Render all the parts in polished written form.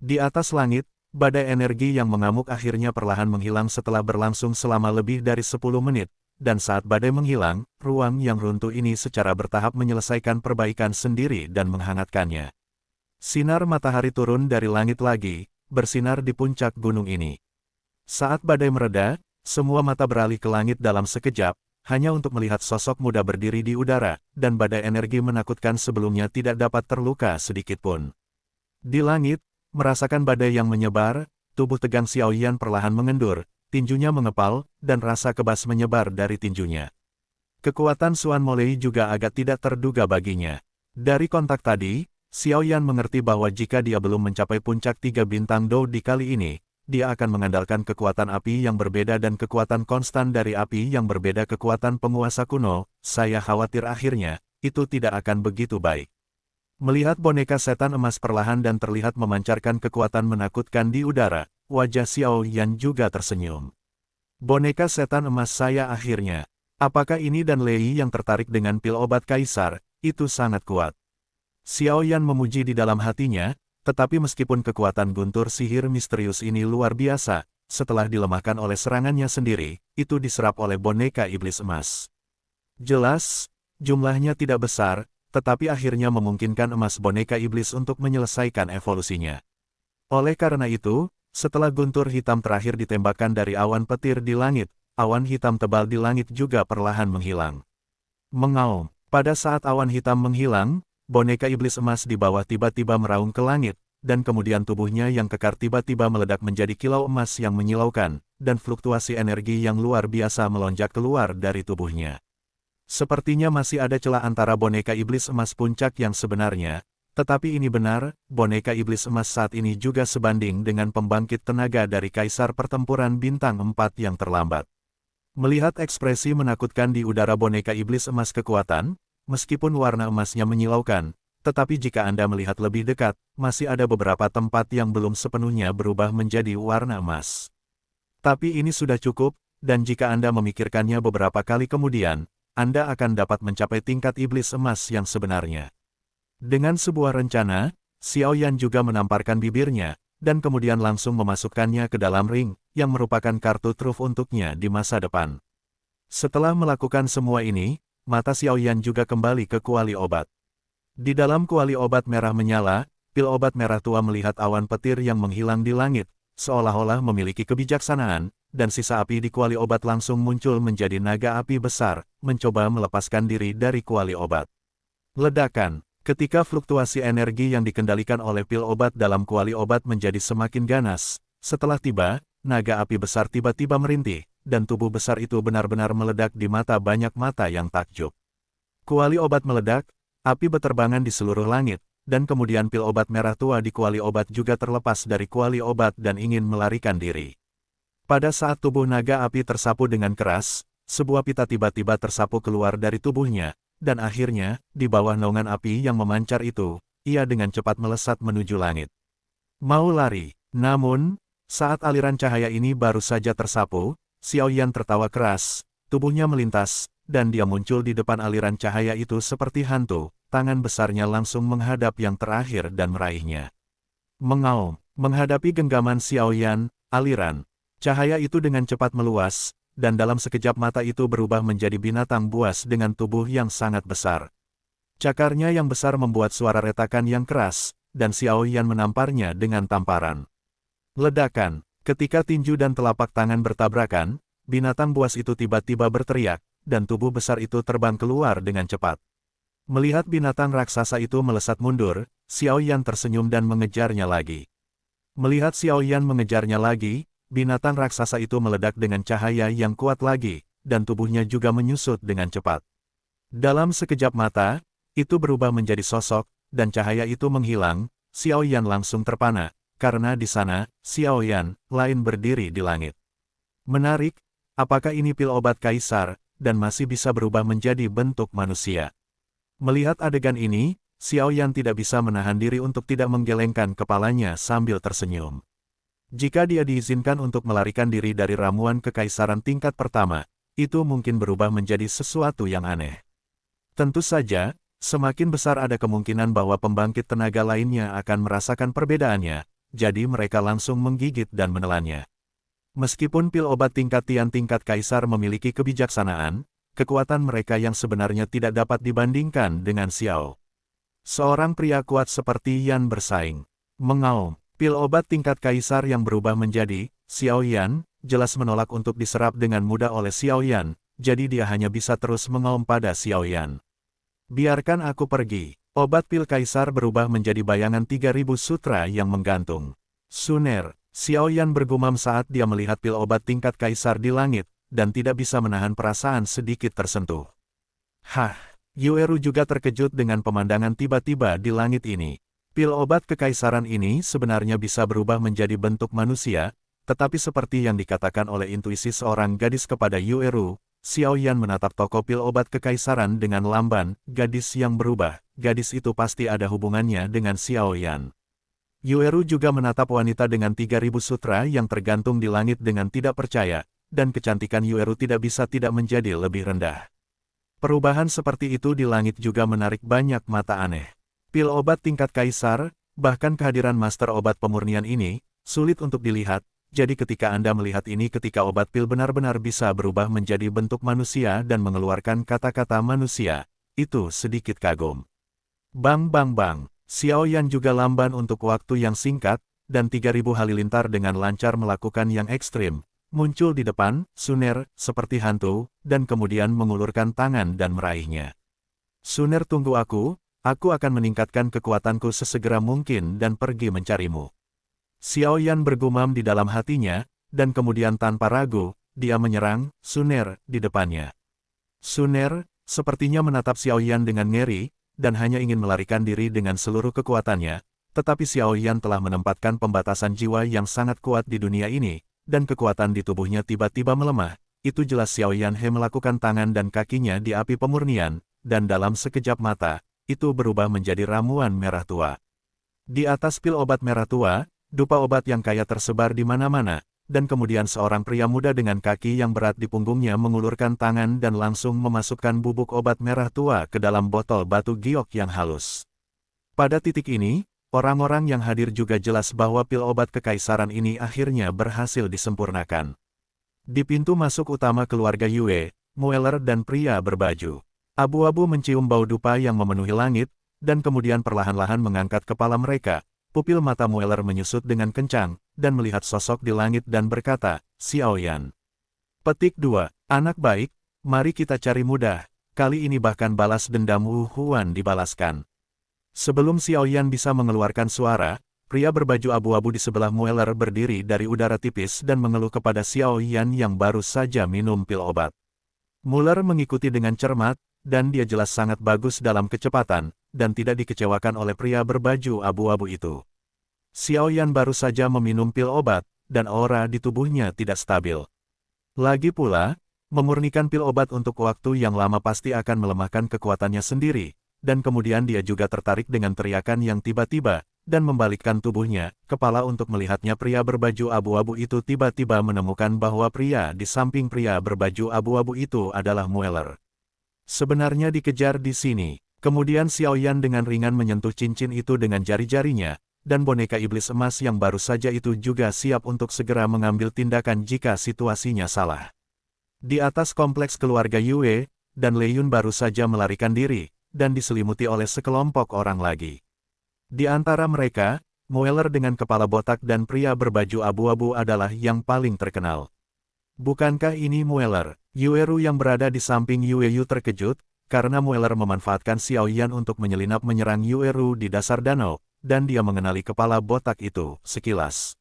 Di atas langit, badai energi yang mengamuk akhirnya perlahan menghilang setelah berlangsung selama lebih dari 10 menit, dan saat badai menghilang, ruang yang runtuh ini secara bertahap menyelesaikan perbaikan sendiri dan menghangatkannya. Sinar matahari turun dari langit lagi, bersinar di puncak gunung ini. Saat badai mereda, semua mata beralih ke langit dalam sekejap, hanya untuk melihat sosok muda berdiri di udara, dan badai energi menakutkan sebelumnya tidak dapat terluka sedikitpun. Di langit, merasakan badai yang menyebar, tubuh tegang Xiaoyan perlahan mengendur, tinjunya mengepal, dan rasa kebas menyebar dari tinjunya. Kekuatan Xuan Molei juga agak tidak terduga baginya. Dari kontak tadi, Xiaoyan mengerti bahwa jika dia belum mencapai puncak 3 bintang Dou di kali ini, dia akan mengandalkan kekuatan api yang berbeda dan kekuatan konstan dari api yang berbeda kekuatan penguasa kuno. Saya khawatir akhirnya, itu tidak akan begitu baik. Melihat boneka setan emas perlahan dan terlihat memancarkan kekuatan menakutkan di udara, wajah Xiaoyan juga tersenyum. Boneka setan emas saya akhirnya. Apakah ini dan Lei yang tertarik dengan pil obat kaisar, itu sangat kuat. Xiaoyan memuji di dalam hatinya, tetapi meskipun kekuatan guntur sihir misterius ini luar biasa, setelah dilemahkan oleh serangannya sendiri, itu diserap oleh boneka iblis emas. Jelas, jumlahnya tidak besar, tetapi akhirnya memungkinkan emas boneka iblis untuk menyelesaikan evolusinya. Oleh karena itu, setelah guntur hitam terakhir ditembakkan dari awan petir di langit, awan hitam tebal di langit juga perlahan menghilang. Mengaum, pada saat awan hitam menghilang, boneka iblis emas di bawah tiba-tiba meraung ke langit, dan kemudian tubuhnya yang kekar tiba-tiba meledak menjadi kilau emas yang menyilaukan, dan fluktuasi energi yang luar biasa melonjak keluar dari tubuhnya. Sepertinya masih ada celah antara boneka iblis emas puncak yang sebenarnya, tetapi ini benar, boneka iblis emas saat ini juga sebanding dengan pembangkit tenaga dari Kaisar Pertempuran Bintang 4 yang terlambat. Melihat ekspresi menakutkan di udara boneka iblis emas kekuatan, meskipun warna emasnya menyilaukan, tetapi jika Anda melihat lebih dekat, masih ada beberapa tempat yang belum sepenuhnya berubah menjadi warna emas. Tapi ini sudah cukup, dan jika Anda memikirkannya beberapa kali kemudian, Anda akan dapat mencapai tingkat iblis emas yang sebenarnya. Dengan sebuah rencana, Xiaoyan juga menamparkan bibirnya, dan kemudian langsung memasukkannya ke dalam ring, yang merupakan kartu truf untuknya di masa depan. Setelah melakukan semua ini, mata Xiaoyan juga kembali ke kuali obat. Di dalam kuali obat merah menyala, pil obat merah tua melihat awan petir yang menghilang di langit, seolah-olah memiliki kebijaksanaan, dan sisa api di kuali obat langsung muncul menjadi naga api besar, mencoba melepaskan diri dari kuali obat. Ledakan, ketika fluktuasi energi yang dikendalikan oleh pil obat dalam kuali obat menjadi semakin ganas, setelah tiba, naga api besar tiba-tiba merintih, dan tubuh besar itu benar-benar meledak di mata banyak mata yang takjub. Kuali obat meledak, api beterbangan di seluruh langit, dan kemudian pil obat merah tua di kuali obat juga terlepas dari kuali obat dan ingin melarikan diri. Pada saat tubuh naga api tersapu dengan keras, sebuah pita tiba-tiba tersapu keluar dari tubuhnya, dan akhirnya, di bawah naungan api yang memancar itu, ia dengan cepat melesat menuju langit. Mau lari, namun, saat aliran cahaya ini baru saja tersapu, Xiaoyan tertawa keras, tubuhnya melintas, dan dia muncul di depan aliran cahaya itu seperti hantu, tangan besarnya langsung menghadap yang terakhir dan meraihnya. Mengaum, menghadapi genggaman Xiaoyan, aliran cahaya itu dengan cepat meluas, dan dalam sekejap mata itu berubah menjadi binatang buas dengan tubuh yang sangat besar. Cakarnya yang besar membuat suara retakan yang keras, dan Xiaoyan menamparnya dengan tamparan. Ledakan, ketika tinju dan telapak tangan bertabrakan, binatang buas itu tiba-tiba berteriak, dan tubuh besar itu terbang keluar dengan cepat. Melihat binatang raksasa itu melesat mundur, Xiaoyan tersenyum dan mengejarnya lagi. Melihat Xiaoyan mengejarnya lagi, binatang raksasa itu meledak dengan cahaya yang kuat lagi, dan tubuhnya juga menyusut dengan cepat. Dalam sekejap mata, itu berubah menjadi sosok, dan cahaya itu menghilang. Xiaoyan langsung terpana, karena di sana, Xiaoyan, lain berdiri di langit. Menarik, apakah ini pil obat kaisar, dan masih bisa berubah menjadi bentuk manusia? Melihat adegan ini, Xiaoyan tidak bisa menahan diri untuk tidak menggelengkan kepalanya sambil tersenyum. Jika dia diizinkan untuk melarikan diri dari ramuan kekaisaran tingkat pertama, itu mungkin berubah menjadi sesuatu yang aneh. Tentu saja, semakin besar ada kemungkinan bahwa pembangkit tenaga lainnya akan merasakan perbedaannya, jadi mereka langsung menggigit dan menelannya. Meskipun pil obat tingkat Tian tingkat kaisar memiliki kebijaksanaan, kekuatan mereka yang sebenarnya tidak dapat dibandingkan dengan Xiao. Seorang pria kuat seperti Yan bersaing. Mengaum, pil obat tingkat kaisar yang berubah menjadi Xiao Yan, jelas menolak untuk diserap dengan mudah oleh Xiao Yan, jadi dia hanya bisa terus mengaum pada Xiao Yan. Biarkan aku pergi. Obat pil kaisar berubah menjadi bayangan 3000 sutra yang menggantung. Suner, Xiao Yan bergumam saat dia melihat pil obat tingkat kaisar di langit, dan tidak bisa menahan perasaan sedikit tersentuh. Hah, Yueru juga terkejut dengan pemandangan tiba-tiba di langit ini. Pil obat kekaisaran ini sebenarnya bisa berubah menjadi bentuk manusia, tetapi seperti yang dikatakan oleh intuisi seorang gadis kepada Yueru, Xiao Yan menatap toko pil obat kekaisaran dengan lamban, gadis yang berubah, gadis itu pasti ada hubungannya dengan Xiao Yan. Yueru juga menatap wanita dengan 3000 sutra yang tergantung di langit dengan tidak percaya, dan kecantikan Yueru tidak bisa tidak menjadi lebih rendah. Perubahan seperti itu di langit juga menarik banyak mata aneh. Pil obat tingkat kaisar, bahkan kehadiran master obat pemurnian ini, sulit untuk dilihat, jadi ketika Anda melihat ini ketika obat pil benar-benar bisa berubah menjadi bentuk manusia dan mengeluarkan kata-kata manusia, itu sedikit kagum. Bang bang bang, Xiao Yan juga lamban untuk waktu yang singkat, dan 3000 halilintar dengan lancar melakukan yang ekstrim. Muncul di depan, Suner, seperti hantu, dan kemudian mengulurkan tangan dan meraihnya. Suner, tunggu aku akan meningkatkan kekuatanku sesegera mungkin dan pergi mencarimu. Xiao Yan bergumam di dalam hatinya, dan kemudian tanpa ragu, dia menyerang Suner di depannya. Suner, sepertinya menatap Xiao Yan dengan ngeri, dan hanya ingin melarikan diri dengan seluruh kekuatannya, tetapi Xiao Yan telah menempatkan pembatasan jiwa yang sangat kuat di dunia ini, dan kekuatan di tubuhnya tiba-tiba melemah. Itu jelas Xiao Yan He melakukan tangan dan kakinya di api pemurnian, dan dalam sekejap mata, itu berubah menjadi ramuan merah tua. Di atas pil obat merah tua, dupa obat yang kaya tersebar di mana-mana, dan kemudian seorang pria muda dengan kaki yang berat di punggungnya mengulurkan tangan dan langsung memasukkan bubuk obat merah tua ke dalam botol batu giok yang halus. Pada titik ini, orang-orang yang hadir juga jelas bahwa pil obat kekaisaran ini akhirnya berhasil disempurnakan. Di pintu masuk utama keluarga Yue, Mueller dan pria berbaju abu-abu mencium bau dupa yang memenuhi langit, dan kemudian perlahan-lahan mengangkat kepala mereka. Pupil mata Mueller menyusut dengan kencang, dan melihat sosok di langit dan berkata, Xiao Yan. Petik 2. Anak baik, mari kita cari mudah, kali ini bahkan balas dendam Wu Huan dibalaskan. Sebelum Xiao Yan bisa mengeluarkan suara, pria berbaju abu-abu di sebelah Mueller berdiri dari udara tipis dan mengeluh kepada Xiao Yan yang baru saja minum pil obat. Mueller mengikuti dengan cermat, dan dia jelas sangat bagus dalam kecepatan, dan tidak dikecewakan oleh pria berbaju abu-abu itu. Xiao Yan baru saja meminum pil obat, dan aura di tubuhnya tidak stabil. Lagi pula, memurnikan pil obat untuk waktu yang lama pasti akan melemahkan kekuatannya sendiri. Dan kemudian dia juga tertarik dengan teriakan yang tiba-tiba, dan membalikkan tubuhnya, kepala untuk melihatnya. Pria berbaju abu-abu itu tiba-tiba menemukan bahwa pria di samping pria berbaju abu-abu itu adalah Mueller. Sebenarnya dikejar di sini. Kemudian Xiao Yan dengan ringan menyentuh cincin itu dengan jari-jarinya, dan boneka iblis emas yang baru saja itu juga siap untuk segera mengambil tindakan jika situasinya salah. Di atas kompleks keluarga Yue, dan Lei Yun baru saja melarikan diri, dan diselimuti oleh sekelompok orang lagi. Di antara mereka, Mueller dengan kepala botak dan pria berbaju abu-abu adalah yang paling terkenal. Bukankah ini Mueller? Yueru yang berada di samping Yueyu terkejut, karena Mueller memanfaatkan Xiao Yan untuk menyelinap menyerang Yueru di dasar danau, dan dia mengenali kepala botak itu sekilas.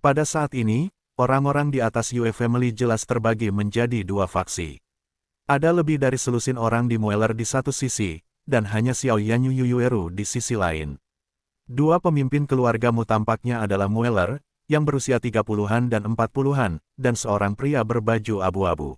Pada saat ini, orang-orang di atas Yue Family jelas terbagi menjadi dua faksi. Ada lebih dari selusin orang di Mueller di satu sisi, dan hanya Xiao Yan Yueru di sisi lain. Dua pemimpin keluargamu tampaknya adalah Mueller, yang berusia 30-an dan 40-an, dan seorang pria berbaju abu-abu.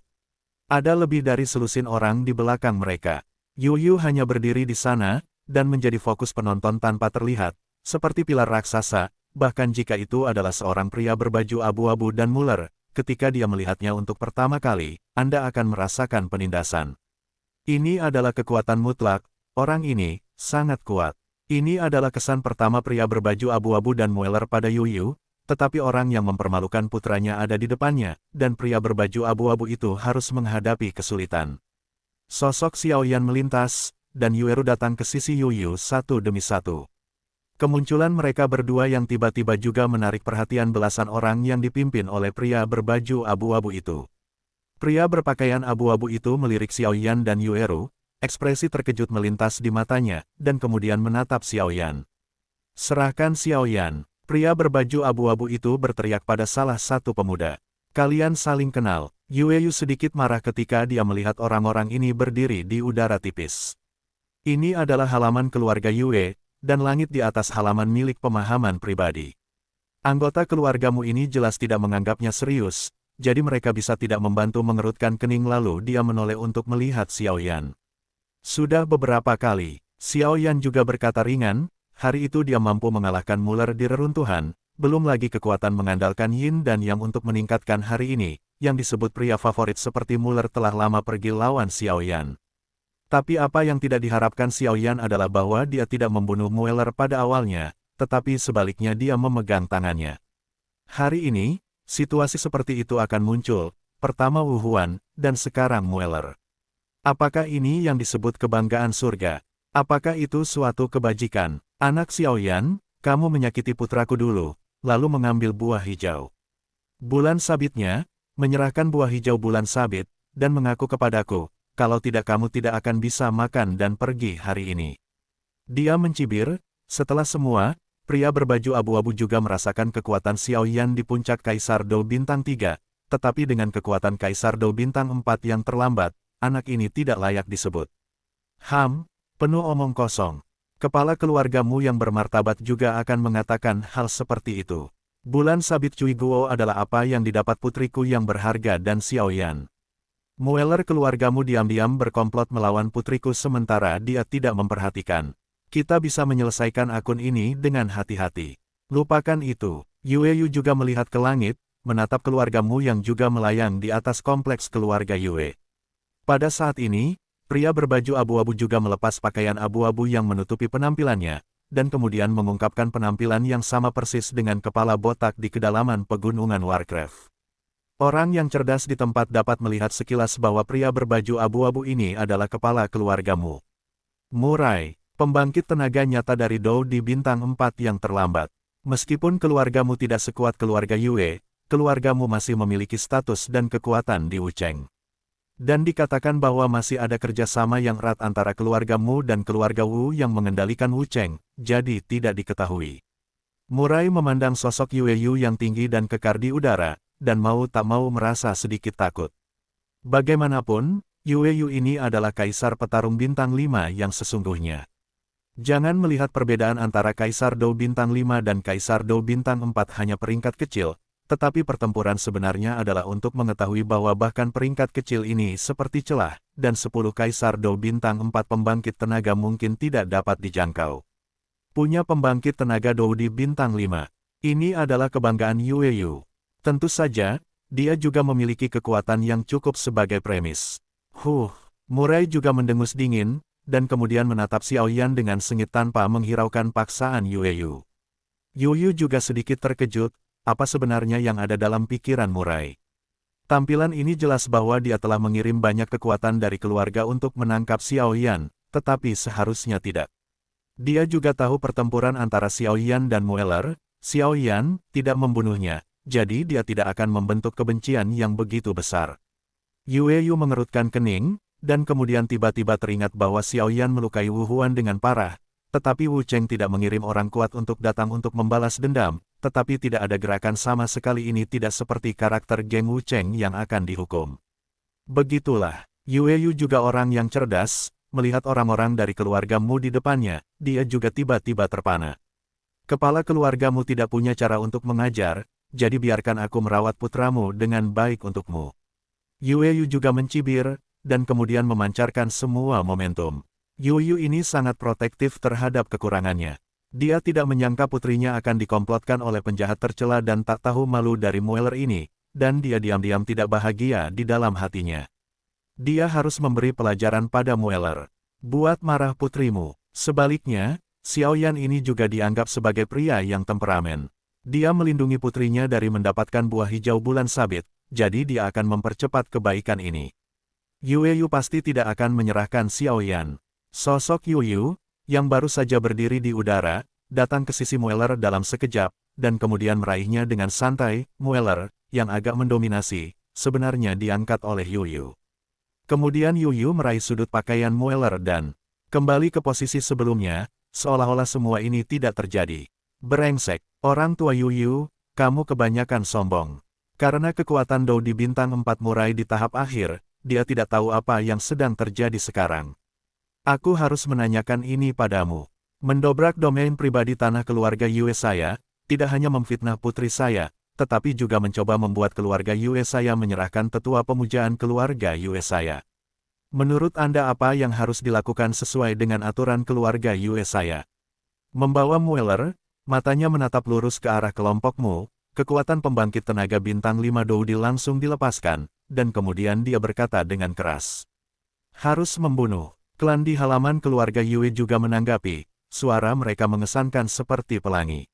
Ada lebih dari selusin orang di belakang mereka. Yu hanya berdiri di sana, dan menjadi fokus penonton tanpa terlihat, seperti pilar raksasa, bahkan jika itu adalah seorang pria berbaju abu-abu dan Mueller. Ketika dia melihatnya untuk pertama kali, Anda akan merasakan penindasan. Ini adalah kekuatan mutlak, orang ini sangat kuat. Ini adalah kesan pertama pria berbaju abu-abu dan Mueller pada Yuyu, tetapi orang yang mempermalukan putranya ada di depannya, dan pria berbaju abu-abu itu harus menghadapi kesulitan. Sosok Xiaoyan melintas, dan Yueru datang ke sisi Yuyu satu demi satu. Kemunculan mereka berdua yang tiba-tiba juga menarik perhatian belasan orang yang dipimpin oleh pria berbaju abu-abu itu. Pria berpakaian abu-abu itu melirik Xiaoyan dan Yueru, ekspresi terkejut melintas di matanya, dan kemudian menatap Xiaoyan. "Serahkan Xiaoyan," pria berbaju abu-abu itu berteriak pada salah satu pemuda. "Kalian saling kenal." Yueyu sedikit marah ketika dia melihat orang-orang ini berdiri di udara tipis. Ini adalah halaman keluarga Yue, dan langit di atas halaman milik pemahaman pribadi. Anggota keluargamu ini jelas tidak menganggapnya serius, jadi mereka bisa tidak membantu mengerutkan kening lalu dia menoleh untuk melihat Xiaoyan. Sudah beberapa kali, Xiaoyan juga berkata ringan, hari itu dia mampu mengalahkan Mueller di reruntuhan, belum lagi kekuatan mengandalkan Yin dan Yang untuk meningkatkan hari ini, yang disebut pria favorit seperti Mueller telah lama pergi lawan Xiaoyan. Tapi apa yang tidak diharapkan Xiaoyan adalah bahwa dia tidak membunuh Mueller pada awalnya, tetapi sebaliknya dia memegang tangannya. Hari ini, situasi seperti itu akan muncul, pertama Wu Huan, dan sekarang Mueller. Apakah ini yang disebut kebanggaan surga? Apakah itu suatu kebajikan? Anak Xiaoyan, kamu menyakiti putraku dulu, lalu mengambil buah hijau. Bulan sabitnya, menyerahkan buah hijau bulan sabit, dan mengaku kepadaku, kalau tidak kamu tidak akan bisa makan dan pergi hari ini. Dia mencibir, setelah semua, pria berbaju abu-abu juga merasakan kekuatan Xiaoyan di puncak Kaisar Dou Bintang 3, tetapi dengan kekuatan Kaisar Dou Bintang 4 yang terlambat, anak ini tidak layak disebut. Penuh omong kosong. Kepala keluargamu yang bermartabat juga akan mengatakan hal seperti itu. Bulan sabit Cui Guo adalah apa yang didapat putriku yang berharga dan Xiaoyan. Mueller keluargamu diam-diam berkomplot melawan putriku sementara dia tidak memperhatikan. Kita bisa menyelesaikan akun ini dengan hati-hati. Lupakan itu. Yueyu juga melihat ke langit, menatap keluargamu yang juga melayang di atas kompleks keluarga Yue. Pada saat ini, pria berbaju abu-abu juga melepas pakaian abu-abu yang menutupi penampilannya, dan kemudian mengungkapkan penampilan yang sama persis dengan kepala botak di kedalaman pegunungan Warcraft. Orang yang cerdas di tempat dapat melihat sekilas bahwa pria berbaju abu-abu ini adalah kepala keluargamu. Murai, pembangkit tenaga nyata dari Dou di bintang 4 yang terlambat. Meskipun keluargamu tidak sekuat keluarga Yue, keluargamu masih memiliki status dan kekuatan di Wucheng. Dan dikatakan bahwa masih ada kerjasama yang erat antara keluargamu dan keluarga Wu yang mengendalikan Wucheng, jadi tidak diketahui. Murai memandang sosok Yueyu yang tinggi dan kekar di udara, dan mau tak mau merasa sedikit takut. Bagaimanapun, Yueyu ini adalah kaisar petarung bintang 5 yang sesungguhnya. Jangan melihat perbedaan antara Kaisar Dou Bintang 5 dan Kaisar Dou Bintang 4 hanya peringkat kecil, tetapi pertempuran sebenarnya adalah untuk mengetahui bahwa bahkan peringkat kecil ini seperti celah, dan 10 Kaisar Dou Bintang 4 pembangkit tenaga mungkin tidak dapat dijangkau. Punya pembangkit tenaga Dou di Bintang 5. Ini adalah kebanggaan Yueyu. Tentu saja, dia juga memiliki kekuatan yang cukup sebagai premis. Murai juga mendengus dingin, dan kemudian menatap Xiaoyan dengan sengit tanpa menghiraukan paksaan Yueyu. Yueyu juga sedikit terkejut, apa sebenarnya yang ada dalam pikiran Murai. Tampilan ini jelas bahwa dia telah mengirim banyak kekuatan dari keluarga untuk menangkap Xiaoyan, tetapi seharusnya tidak. Dia juga tahu pertempuran antara Xiaoyan dan Mueller. Xiaoyan tidak membunuhnya, jadi dia tidak akan membentuk kebencian yang begitu besar. Yueyu mengerutkan kening, dan kemudian tiba-tiba teringat bahwa Xiaoyan melukai Wu Huan dengan parah, tetapi Wu Cheng tidak mengirim orang kuat untuk datang untuk membalas dendam, tetapi tidak ada gerakan sama sekali ini tidak seperti karakter geng Wu Cheng yang akan dihukum. Begitulah, Yueyu juga orang yang cerdas, melihat orang-orang dari keluargamu di depannya, dia juga tiba-tiba terpana. Kepala keluargamu tidak punya cara untuk mengajar, jadi biarkan aku merawat putramu dengan baik untukmu. Yueyu juga mencibir, dan kemudian memancarkan semua momentum. Yueyu ini sangat protektif terhadap kekurangannya. Dia tidak menyangka putrinya akan dikomplotkan oleh penjahat tercela dan tak tahu malu dari Mueller ini, dan dia diam-diam tidak bahagia di dalam hatinya. Dia harus memberi pelajaran pada Mueller. Buat marah putrimu. Sebaliknya, Xiao Yan ini juga dianggap sebagai pria yang temperamen. Dia melindungi putrinya dari mendapatkan buah hijau bulan sabit, jadi dia akan mempercepat kebaikan ini. Yue Yu pasti tidak akan menyerahkan Xiao Yan. Sosok Yue Yu, yang baru saja berdiri di udara, datang ke sisi Mueller dalam sekejap, dan kemudian meraihnya dengan santai. Mueller, yang agak mendominasi, sebenarnya diangkat oleh Yue Yu. Kemudian Yue Yu meraih sudut pakaian Mueller dan kembali ke posisi sebelumnya, seolah-olah semua ini tidak terjadi. Brengsek, orang tua Yue Yu, kamu kebanyakan sombong. Karena kekuatan Dou di bintang 4 murai di tahap akhir, dia tidak tahu apa yang sedang terjadi sekarang. Aku harus menanyakan ini padamu. Mendobrak domain pribadi tanah keluarga Yue saya, tidak hanya memfitnah putri saya, tetapi juga mencoba membuat keluarga Yue saya menyerahkan tetua pemujaan keluarga Yue saya. Menurut Anda apa yang harus dilakukan sesuai dengan aturan keluarga Yue saya? Membawa Mueller, matanya menatap lurus ke arah kelompokmu, kekuatan pembangkit tenaga bintang 5 Doudi langsung dilepaskan, dan kemudian dia berkata dengan keras. Harus membunuh. Klan di halaman keluarga Yue juga menanggapi, suara mereka mengesankan seperti pelangi.